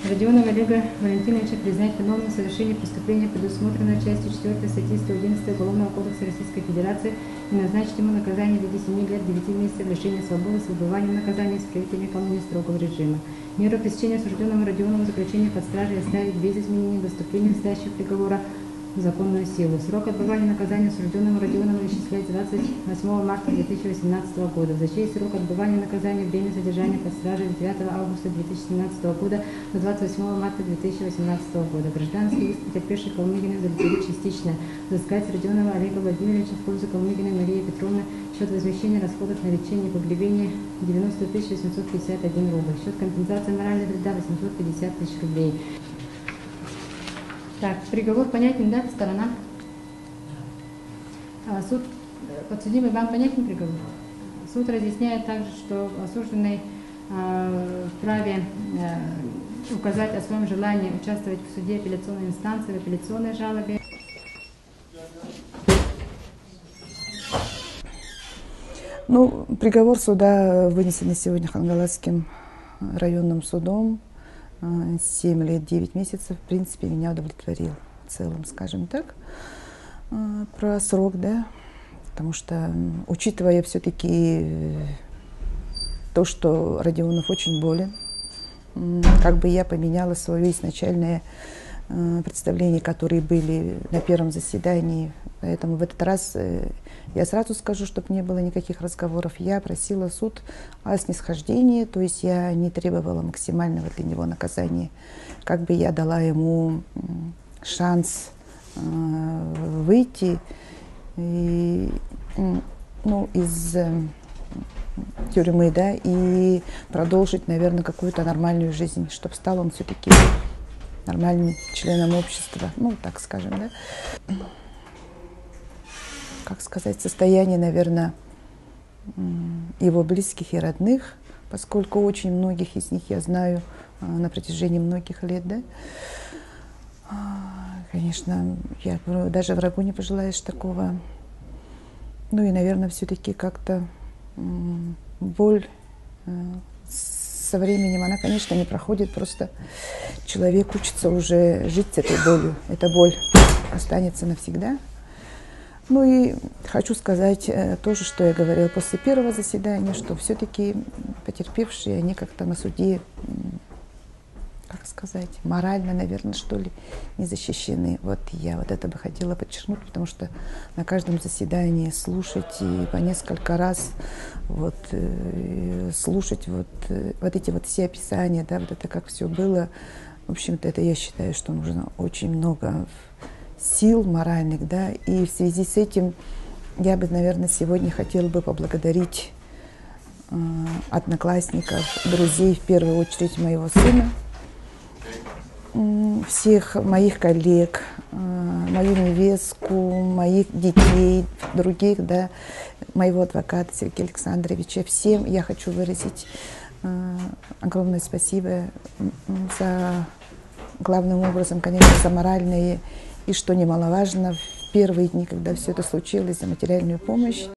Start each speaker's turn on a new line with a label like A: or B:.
A: Родионова Олега Валентиновича признать виновным в совершении преступления, предусмотренного частью 4 статьи 111 Уголовного кодекса Российской Федерации, и назначить ему наказание в виде 7 лет 9 месяцев лишения свободы с выбыванием наказания с приведением выполнения строгого режима. Меру пресечения осужденному Родионову заключение под стражей оставить без изменения до вступления настоящего приговора в законную силу. Срок отбывания наказания осужденному Родионову исчисляется 28 марта 2018 года. За чей срок отбывания наказания время содержания под стражей с 9 августа 2017 года до 28 марта 2018 года. Гражданский иск потерпевший Калмыгиной удовлетворить частично. Взыскать с Родионова Олега Владимировича в пользу Калмыгиной Марии Петровны счет возмещения расходов на лечение и погребение 90 851 рубль. Счет компенсации морального вреда 850 тысяч рублей. Так, приговор понятен, да, сторонам? Суд, подсудимый, вам понятен приговор? Суд разъясняет также, что осужденный вправе указать о своем желании участвовать в суде апелляционной инстанции, в апелляционной жалобе.
B: Ну, приговор суда вынесенный сегодня Хангаласским районным судом. 7 лет 9 месяцев, в принципе, меня удовлетворил в целом, скажем так, про срок, да, потому что, учитывая все-таки то, что Родионов очень болен, как бы я поменяла свое изначальное представление, которые были на первом заседании, поэтому в этот раз я сразу скажу, чтобы не было никаких разговоров. Я просила суд о снисхождении, то есть я не требовала максимального для него наказания. Как бы я дала ему шанс выйти из тюрьмы, да, и продолжить, наверное, какую-то нормальную жизнь, чтобы стал он все-таки нормальным членом общества, ну, так скажем, да. Как сказать, состояние, наверное, его близких и родных, поскольку очень многих из них я знаю на протяжении многих лет, да. Конечно, я даже врагу не пожелаешь такого. Ну и, наверное, все-таки как-то боль со временем, она, конечно, не проходит, просто человек учится уже жить с этой болью. Эта боль останется навсегда. Ну и хочу сказать тоже, что я говорила после первого заседания, что все-таки потерпевшие, они как-то на суде, как сказать, морально, наверное, что ли, не защищены. Вот я вот это бы хотела подчеркнуть, потому что на каждом заседании слушать и по несколько раз вот, слушать вот эти вот все описания, да, вот это как все было, в общем-то, это я считаю, что нужно очень много сил моральных, да, и в связи с этим я бы, наверное, сегодня хотела бы поблагодарить одноклассников, друзей, в первую очередь моего сына, всех моих коллег, мою невестку, моих детей, других, да, моего адвоката Сергея Александровича. Всем я хочу выразить огромное спасибо за, главным образом, конечно, за моральные и, что немаловажно, в первые дни, когда все это случилось, за материальную помощь.